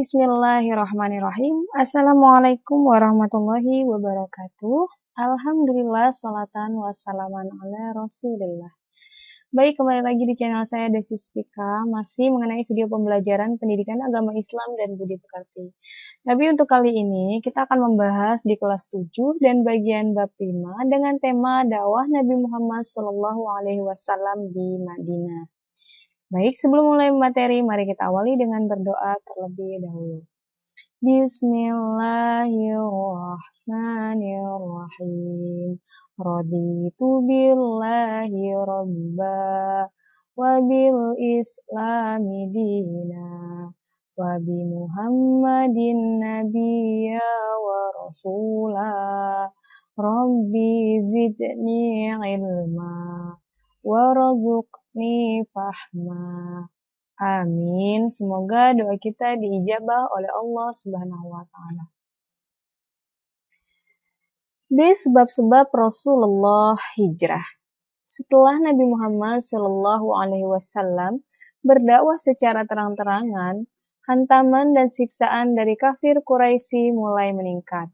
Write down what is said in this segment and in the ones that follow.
Bismillahirrahmanirrahim. Assalamualaikum warahmatullahi wabarakatuh. Alhamdulillah, salatan wassalaman ala rasulillah. Baik, kembali lagi di channel saya Desistika, masih mengenai video pembelajaran pendidikan agama Islam dan budi pekerti. Tapi untuk kali ini, kita akan membahas di kelas 7 dan bagian bab 5 dengan tema dakwah Nabi Muhammad SAW di Madinah. Baik, sebelum mulai materi, mari kita awali dengan berdoa terlebih dahulu. Bismillahirrahmanirrahim. Raditu billahi rabba wa bil islami dina wa bi Muhammadin nabiyya wa rasulah. Rabbi zidni ilma warzuqni fahma. Amin. Semoga doa kita diijabah oleh Allah Subhanahu wa taala. Sebab-sebab Rasulullah hijrah. Setelah Nabi Muhammad Shallallahu alaihi wasallam berdakwah secara terang-terangan, hantaman dan siksaan dari kafir Quraisy mulai meningkat.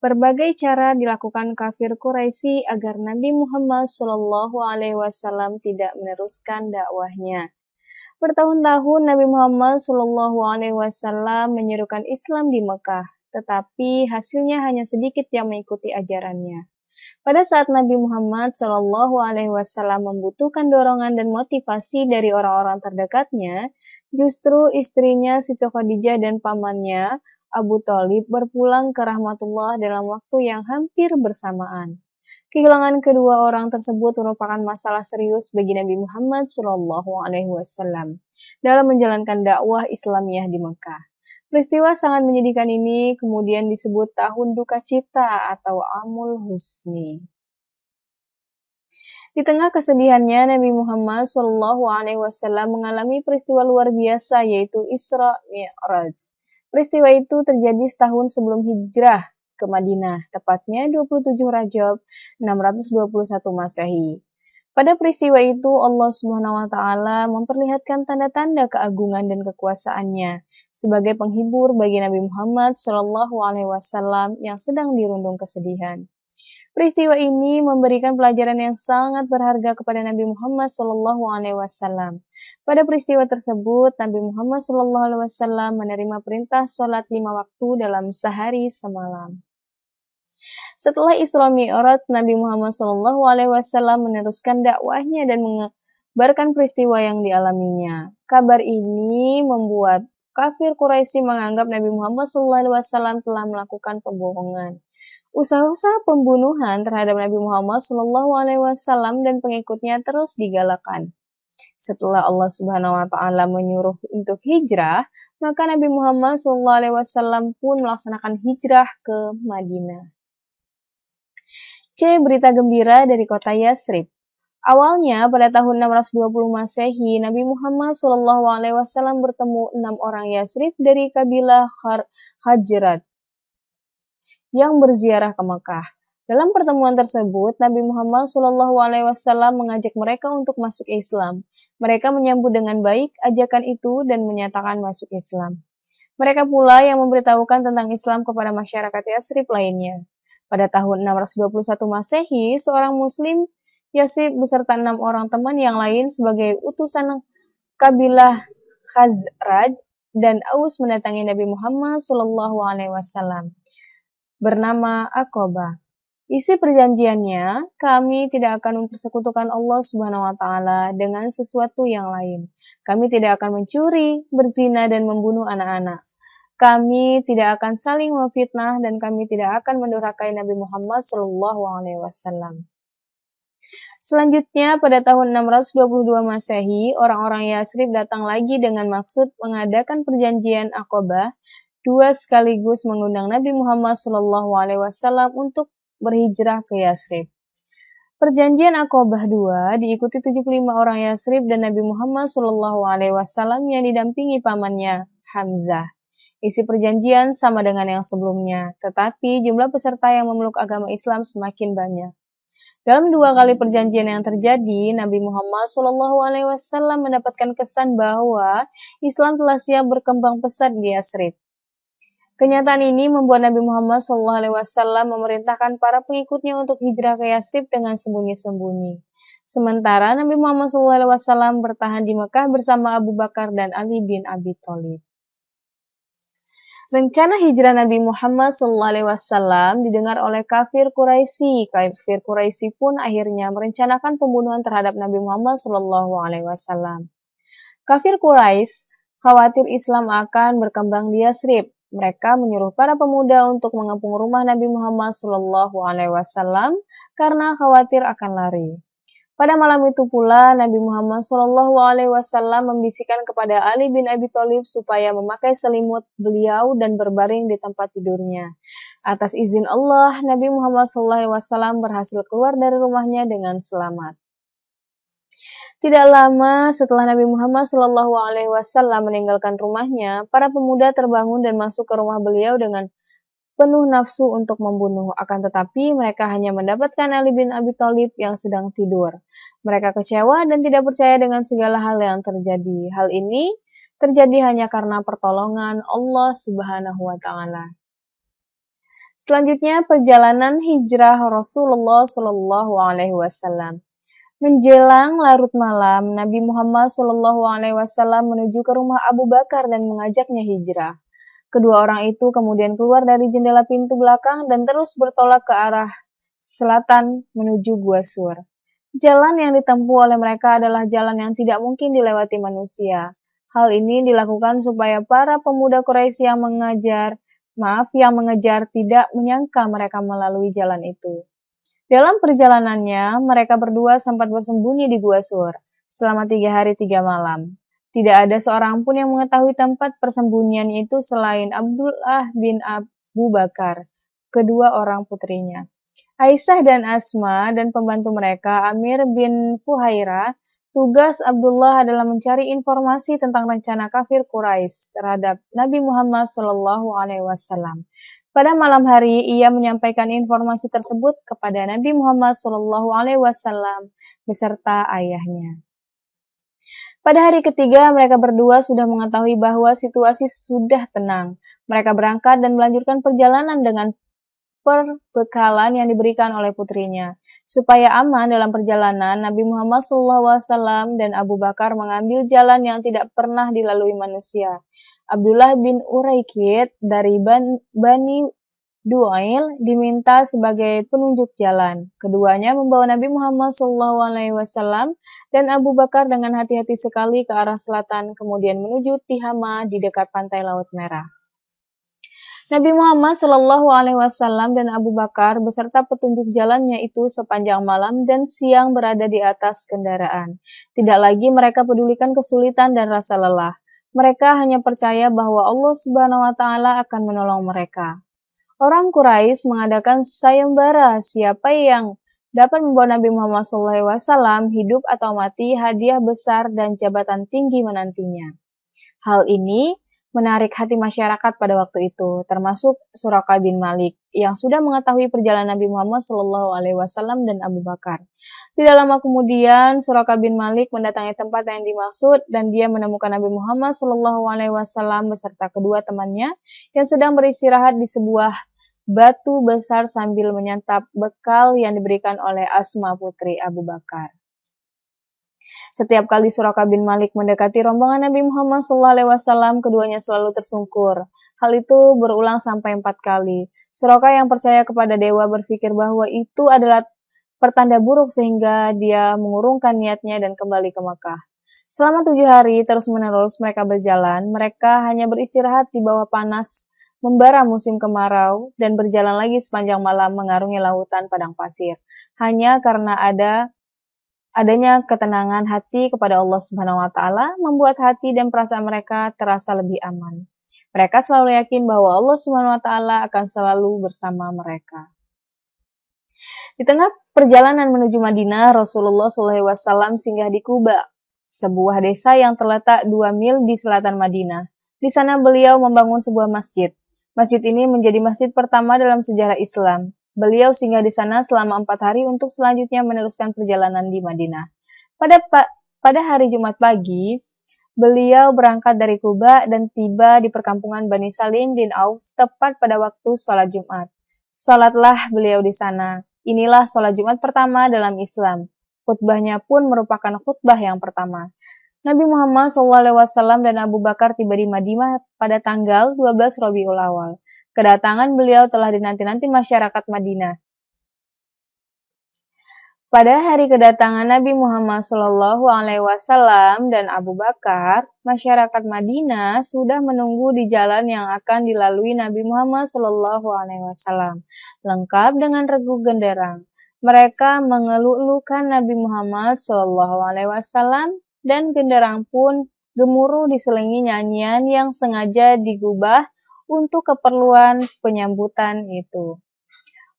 Berbagai cara dilakukan kafir Quraisy agar Nabi Muhammad Shallallahu alaihi wasallam tidak meneruskan dakwahnya. Bertahun-tahun Nabi Muhammad Shallallahu alaihi wasallam menyerukan Islam di Mekah, tetapi hasilnya hanya sedikit yang mengikuti ajarannya. Pada saat Nabi Muhammad Shallallahu alaihi wasallam membutuhkan dorongan dan motivasi dari orang-orang terdekatnya, justru istrinya Siti Khadijah dan pamannya Abu Thalib berpulang ke rahmatullah dalam waktu yang hampir bersamaan. Kehilangan kedua orang tersebut merupakan masalah serius bagi Nabi Muhammad Shallallahu alaihi wasallam dalam menjalankan dakwah Islamiyah di Mekah. Peristiwa sangat menyedihkan ini kemudian disebut tahun duka cita atau Amul Husni. Di tengah kesedihannya, Nabi Muhammad Shallallahu alaihi wasallam mengalami peristiwa luar biasa yaitu Isra Mi'raj. Peristiwa itu terjadi setahun sebelum hijrah ke Madinah, tepatnya 27 Rajab 621 Masehi. Pada peristiwa itu Allah Subhanahu wa taala memperlihatkan tanda-tanda keagungan dan kekuasaannya sebagai penghibur bagi Nabi Muhammad Shallallahu alaihi wasallam yang sedang dirundung kesedihan. Peristiwa ini memberikan pelajaran yang sangat berharga kepada Nabi Muhammad Shallallahu alaihi wasallam. Pada peristiwa tersebut, Nabi Muhammad Shallallahu alaihi wasallam menerima perintah sholat 5 waktu dalam sehari semalam. Setelah Isra Mi'raj, Nabi Muhammad Shallallahu alaihi wasallam meneruskan dakwahnya dan mengabarkan peristiwa yang dialaminya. Kabar ini membuat kafir Quraisy menganggap Nabi Muhammad Shallallahu alaihi wasallam telah melakukan pembohongan. Usaha-usaha pembunuhan terhadap Nabi Muhammad Shallallahu alaihi wasallam dan pengikutnya terus digalakan. Setelah Allah Subhanahu wa taala menyuruh untuk hijrah, maka Nabi Muhammad Shallallahu alaihi wasallam pun melaksanakan hijrah ke Madinah. C. Berita gembira dari kota Yatsrib. Awalnya pada tahun 620 Masehi, Nabi Muhammad Shallallahu alaihi wasallam bertemu 6 orang Yatsrib dari kabilah Hajrat yang berziarah ke Mekah. Dalam pertemuan tersebut, Nabi Muhammad Shallallahu alaihi wasallam mengajak mereka untuk masuk Islam. Mereka menyambut dengan baik ajakan itu dan menyatakan masuk Islam. Mereka pula yang memberitahukan tentang Islam kepada masyarakat Yatsrib lainnya. Pada tahun 621 Masehi, seorang Muslim Yatsrib beserta 6 orang teman yang lain sebagai utusan kabilah Khazraj dan Aus mendatangi Nabi Muhammad Shallallahu alaihi wasallam. Bernama Aqabah. Isi perjanjiannya, kami tidak akan mempersekutukan Allah Subhanahu wa taala dengan sesuatu yang lain. Kami tidak akan mencuri, berzina dan membunuh anak-anak. Kami tidak akan saling memfitnah dan kami tidak akan mendurhakai Nabi Muhammad Shallallahu alaihi wasallam. Selanjutnya, pada tahun 622 Masehi, orang-orang Yatsrib datang lagi dengan maksud mengadakan perjanjian Aqabah. Dua sekaligus mengundang Nabi Muhammad Shallallahu alaihi wasallam untuk berhijrah ke Yatsrib. Perjanjian Aqabah II diikuti 75 orang Yatsrib dan Nabi Muhammad Shallallahu alaihi wasallam yang didampingi pamannya Hamzah. Isi perjanjian sama dengan yang sebelumnya, tetapi jumlah peserta yang memeluk agama Islam semakin banyak. Dalam 2 kali perjanjian yang terjadi, Nabi Muhammad Shallallahu alaihi wasallam mendapatkan kesan bahwa Islam telah siap berkembang pesat di Yatsrib. Kenyataan ini membuat Nabi Muhammad SAW memerintahkan para pengikutnya untuk hijrah ke Yatsrib dengan sembunyi-sembunyi. Sementara Nabi Muhammad SAW bertahan di Mekah bersama Abu Bakar dan Ali bin Abi Thalib. Rencana hijrah Nabi Muhammad SAW didengar oleh kafir Quraisy. Kafir Quraisy pun akhirnya merencanakan pembunuhan terhadap Nabi Muhammad SAW. Kafir Quraisy khawatir Islam akan berkembang di Yatsrib. Mereka menyuruh para pemuda untuk mengepung rumah Nabi Muhammad SAW karena khawatir akan lari. Pada malam itu pula, Nabi Muhammad SAW membisikkan kepada Ali bin Abi Thalib supaya memakai selimut beliau dan berbaring di tempat tidurnya. Atas izin Allah, Nabi Muhammad SAW berhasil keluar dari rumahnya dengan selamat. Tidak lama setelah Nabi Muhammad SAW meninggalkan rumahnya, para pemuda terbangun dan masuk ke rumah beliau dengan penuh nafsu untuk membunuh, akan tetapi mereka hanya mendapatkan Ali bin Abi Thalib yang sedang tidur. Mereka kecewa dan tidak percaya dengan segala hal yang terjadi. Hal ini terjadi hanya karena pertolongan Allah Subhanahu wa Ta'ala. Selanjutnya, perjalanan hijrah Rasulullah Shallallahu Alaihi Wasallam. Menjelang larut malam, Nabi Muhammad Shallallahu Alaihi Wasallam menuju ke rumah Abu Bakar dan mengajaknya hijrah. Kedua orang itu kemudian keluar dari jendela pintu belakang dan terus bertolak ke arah selatan menuju Gua Sur. Jalan yang ditempuh oleh mereka adalah jalan yang tidak mungkin dilewati manusia. Hal ini dilakukan supaya para pemuda Quraisy yang mengejar tidak menyangka mereka melalui jalan itu. Dalam perjalanannya, mereka berdua sempat bersembunyi di Gua Sur selama 3 hari 3 malam. Tidak ada seorang pun yang mengetahui tempat persembunyian itu selain Abdullah bin Abu Bakar, kedua orang putrinya. Aisyah dan Asma dan pembantu mereka, Amir bin Fuhairah. Tugas Abdullah adalah mencari informasi tentang rencana kafir Quraisy terhadap Nabi Muhammad SAW. Pada malam hari, ia menyampaikan informasi tersebut kepada Nabi Muhammad SAW beserta ayahnya. Pada hari ketiga, mereka berdua sudah mengetahui bahwa situasi sudah tenang. Mereka berangkat dan melanjutkan perjalanan dengan perbekalan yang diberikan oleh putrinya. Supaya aman dalam perjalanan, Nabi Muhammad SAW dan Abu Bakar mengambil jalan yang tidak pernah dilalui manusia. Abdullah bin Uraikid dari Bani Du'ail diminta sebagai penunjuk jalan. Keduanya membawa Nabi Muhammad SAW dan Abu Bakar dengan hati-hati sekali ke arah selatan, kemudian menuju Tihama di dekat pantai Laut Merah. Nabi Muhammad SAW dan Abu Bakar beserta petunjuk jalannya itu sepanjang malam dan siang berada di atas kendaraan. Tidak lagi mereka pedulikan kesulitan dan rasa lelah. Mereka hanya percaya bahwa Allah Subhanahu wa Ta'ala akan menolong mereka. Orang Quraisy mengadakan sayembara siapa yang dapat membawa Nabi Muhammad SAW hidup atau mati, hadiah besar dan jabatan tinggi menantinya. Hal ini menarik hati masyarakat pada waktu itu, termasuk Suraqah bin Malik yang sudah mengetahui perjalanan Nabi Muhammad SAW dan Abu Bakar. Tidak lama kemudian, Suraqah bin Malik mendatangi tempat yang dimaksud dan dia menemukan Nabi Muhammad SAW beserta kedua temannya yang sedang beristirahat di sebuah batu besar sambil menyantap bekal yang diberikan oleh Asma putri Abu Bakar. Setiap kali Suraqah bin Malik mendekati rombongan Nabi Muhammad SAW, keduanya selalu tersungkur. Hal itu berulang sampai 4 kali. Suraqah yang percaya kepada dewa berpikir bahwa itu adalah pertanda buruk sehingga dia mengurungkan niatnya dan kembali ke Mekah. Selama 7 hari terus-menerus mereka berjalan, mereka hanya beristirahat di bawah panas membara musim kemarau dan berjalan lagi sepanjang malam mengarungi lautan padang pasir. Hanya karena adanya ketenangan hati kepada Allah Subhanahu wa Ta'ala membuat hati dan perasaan mereka terasa lebih aman. Mereka selalu yakin bahwa Allah Subhanahu wa Ta'ala akan selalu bersama mereka. Di tengah perjalanan menuju Madinah, Rasulullah SAW singgah di Quba, sebuah desa yang terletak 2 mil di selatan Madinah. Di sana beliau membangun sebuah masjid. Masjid ini menjadi masjid pertama dalam sejarah Islam. Beliau singgah di sana selama 4 hari untuk selanjutnya meneruskan perjalanan di Madinah. Pada hari Jumat pagi, Beliau berangkat dari Kuba dan tiba di perkampungan Bani Salim bin Auf tepat pada waktu sholat Jumat. Sholatlah beliau di sana. Inilah sholat Jumat pertama dalam Islam. Khutbahnya pun merupakan khutbah yang pertama. Nabi Muhammad SAW dan Abu Bakar tiba di Madinah pada tanggal 12 Rabiul Awal. Kedatangan beliau telah dinanti-nanti masyarakat Madinah. Pada hari kedatangan Nabi Muhammad SAW dan Abu Bakar, masyarakat Madinah sudah menunggu di jalan yang akan dilalui Nabi Muhammad SAW, lengkap dengan regu genderang. Mereka mengeluh-elukan Nabi Muhammad SAW dan genderang pun gemuruh diselingi nyanyian yang sengaja digubah untuk keperluan penyambutan itu.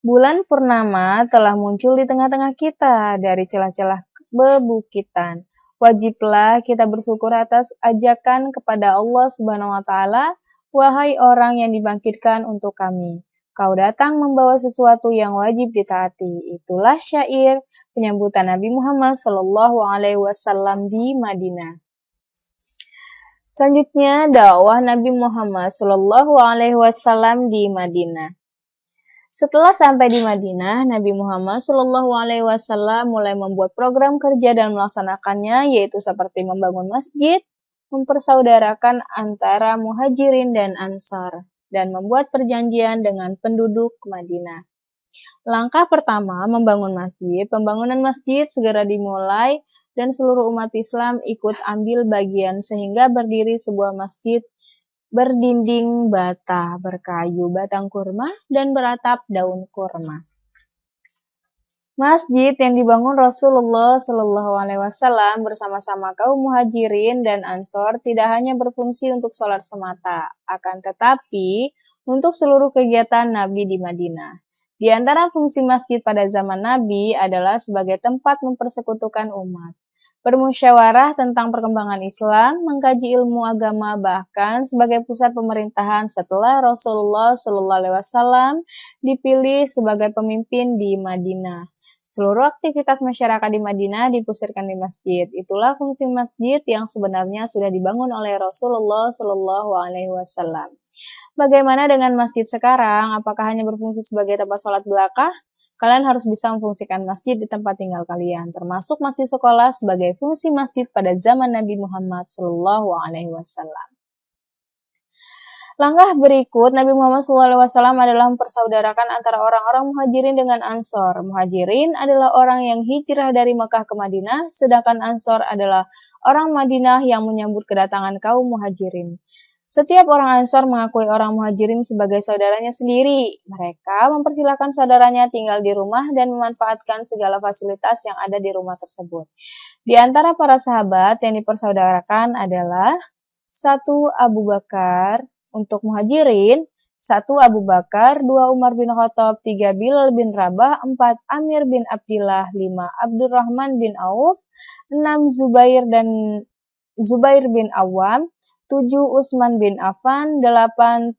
Bulan purnama telah muncul di tengah-tengah kita dari celah-celah bebukitan. Wajiblah kita bersyukur atas ajakan kepada Allah Subhanahu wa taala, wahai orang yang dibangkitkan untuk kami. Kau datang membawa sesuatu yang wajib ditaati. Itulah syair penyambutan Nabi Muhammad SAW di Madinah. Selanjutnya dakwah Nabi Muhammad SAW di Madinah. Setelah sampai di Madinah, Nabi Muhammad SAW mulai membuat program kerja dan melaksanakannya, yaitu seperti membangun masjid, mempersaudarakan antara muhajirin dan ansar, dan membuat perjanjian dengan penduduk Madinah. Langkah pertama, membangun masjid. Pembangunan masjid segera dimulai dan seluruh umat Islam ikut ambil bagian sehingga berdiri sebuah masjid berdinding bata, berkayu batang kurma, dan beratap daun kurma. Masjid yang dibangun Rasulullah SAW bersama-sama kaum muhajirin dan ansor tidak hanya berfungsi untuk sholat semata, akan tetapi untuk seluruh kegiatan Nabi di Madinah. Di antara fungsi masjid pada zaman Nabi adalah sebagai tempat mempersekutukan umat, bermusyawarah tentang perkembangan Islam, mengkaji ilmu agama, bahkan sebagai pusat pemerintahan setelah Rasulullah SAW dipilih sebagai pemimpin di Madinah. Seluruh aktivitas masyarakat di Madinah dipusatkan di masjid. Itulah fungsi masjid yang sebenarnya sudah dibangun oleh Rasulullah SAW. Bagaimana dengan masjid sekarang? Apakah hanya berfungsi sebagai tempat sholat belaka? Kalian harus bisa memfungsikan masjid di tempat tinggal kalian, termasuk masjid sekolah sebagai fungsi masjid pada zaman Nabi Muhammad SAW. Langkah berikut Nabi Muhammad SAW adalah mempersaudarakan antara orang-orang muhajirin dengan ansor. Muhajirin adalah orang yang hijrah dari Mekah ke Madinah, sedangkan ansor adalah orang Madinah yang menyambut kedatangan kaum muhajirin. Setiap orang Ansor mengakui orang Muhajirin sebagai saudaranya sendiri. Mereka mempersilahkan saudaranya tinggal di rumah dan memanfaatkan segala fasilitas yang ada di rumah tersebut. Di antara para sahabat yang dipersaudarakan adalah 1. Abu Bakar untuk Muhajirin, 1. Abu Bakar, 2. Umar bin Khattab, 3. Bilal bin Rabah, 4. Amir bin Abdillah, 5. Abdurrahman bin Auf, 6. Zubair bin Awam, 7. Utsman bin Affan, 8.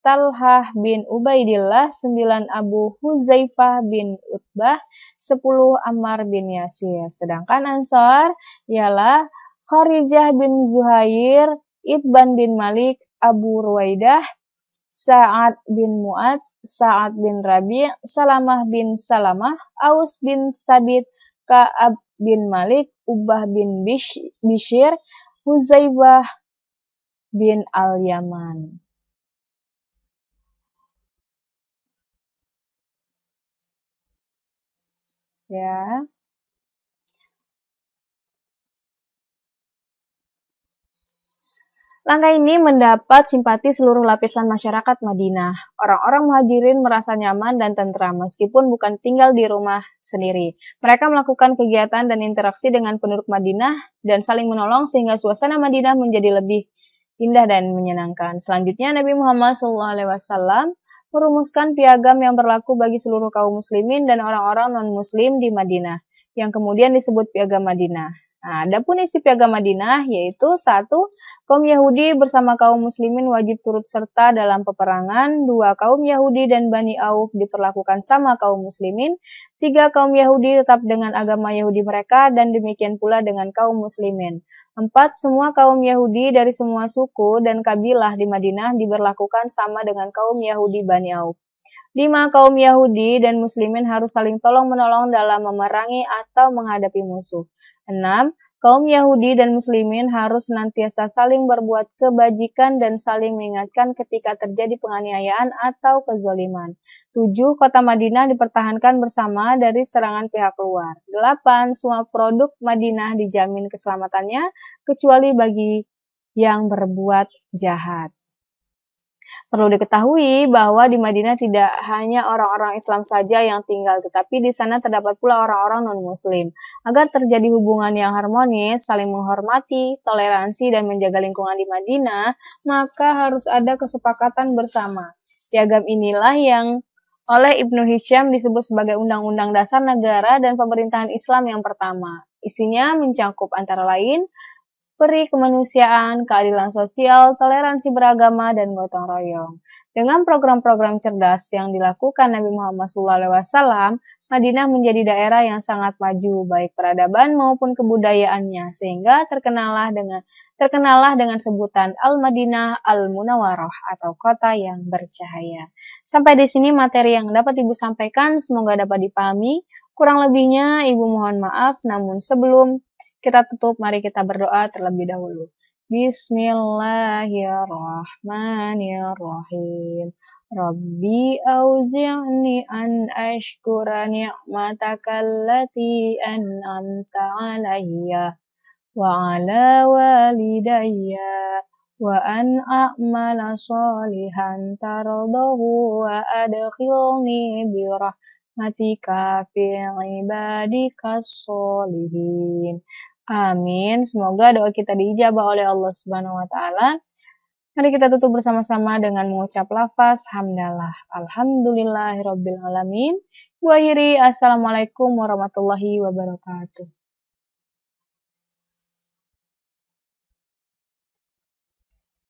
Talhah bin Ubaidillah, 9. Abu Huzaifah bin Utbah, 10. Ammar bin Yasir. Sedangkan Ansar ialah Kharijah bin Zuhair, Itban bin Malik, Abu Ruwaidah, Sa'ad bin Mu'ad, Sa'ad bin Rabi', Salamah bin Salamah, Aus bin Thabit, Ka'ab bin Malik, Ubah bin Bishir, Huzaifah bin Al-Yaman. Ya. Langkah ini mendapat simpati seluruh lapisan masyarakat Madinah. Orang-orang Muhajirin merasa nyaman dan tentram meskipun bukan tinggal di rumah sendiri. Mereka melakukan kegiatan dan interaksi dengan penduduk Madinah dan saling menolong sehingga suasana Madinah menjadi lebih indah dan menyenangkan. Selanjutnya Nabi Muhammad SAW merumuskan piagam yang berlaku bagi seluruh kaum muslimin dan orang-orang non-muslim di Madinah, yang kemudian disebut piagam Madinah. Nah, adapun isi piagam Madinah yaitu 1. Kaum Yahudi bersama kaum muslimin wajib turut serta dalam peperangan. 2. Kaum Yahudi dan Bani Auf diperlakukan sama kaum muslimin. 3. Kaum Yahudi tetap dengan agama Yahudi mereka dan demikian pula dengan kaum muslimin. 4. Semua kaum Yahudi dari semua suku dan kabilah di Madinah diberlakukan sama dengan kaum Yahudi Bani Auf. 5. Kaum Yahudi dan Muslimin harus saling tolong-menolong dalam memerangi atau menghadapi musuh. 6. Kaum Yahudi dan Muslimin harus senantiasa saling berbuat kebajikan dan saling mengingatkan ketika terjadi penganiayaan atau kezoliman. 7. Kota Madinah dipertahankan bersama dari serangan pihak luar. 8. Semua produk Madinah dijamin keselamatannya, kecuali bagi yang berbuat jahat. Perlu diketahui bahwa di Madinah tidak hanya orang-orang Islam saja yang tinggal, tetapi di sana terdapat pula orang-orang non-Muslim. Agar terjadi hubungan yang harmonis, saling menghormati, toleransi, dan menjaga lingkungan di Madinah, maka harus ada kesepakatan bersama. Piagam inilah yang oleh Ibnu Hisham disebut sebagai Undang-Undang Dasar Negara dan Pemerintahan Islam yang pertama. Isinya mencakup antara lain peri kemanusiaan, keadilan sosial, toleransi beragama, dan gotong royong. Dengan program-program cerdas yang dilakukan Nabi Muhammad SAW, Madinah menjadi daerah yang sangat maju, baik peradaban maupun kebudayaannya, sehingga terkenallah dengan sebutan Al-Madinah Al-Munawwarah atau kota yang bercahaya. Sampai di sini materi yang dapat Ibu sampaikan, semoga dapat dipahami. Kurang lebihnya Ibu mohon maaf, namun sebelum kita tutup, mari kita berdoa terlebih dahulu. Bismillahirrahmanirrahim. Rabbi auzi'ni an ashkura ni'mataka allati an'amta alayya wa ala walidayya wa an a'mala salihan tardahu wa adkhilni birahmatika fi ibadika sholihin. Amin. Semoga doa kita diijabah oleh Allah Subhanahu wa taala. Mari kita tutup bersama-sama dengan mengucap lafaz hamdalah. Alhamdulillahirabbil alamin. Wa akhiri assalamualaikum warahmatullahi wabarakatuh.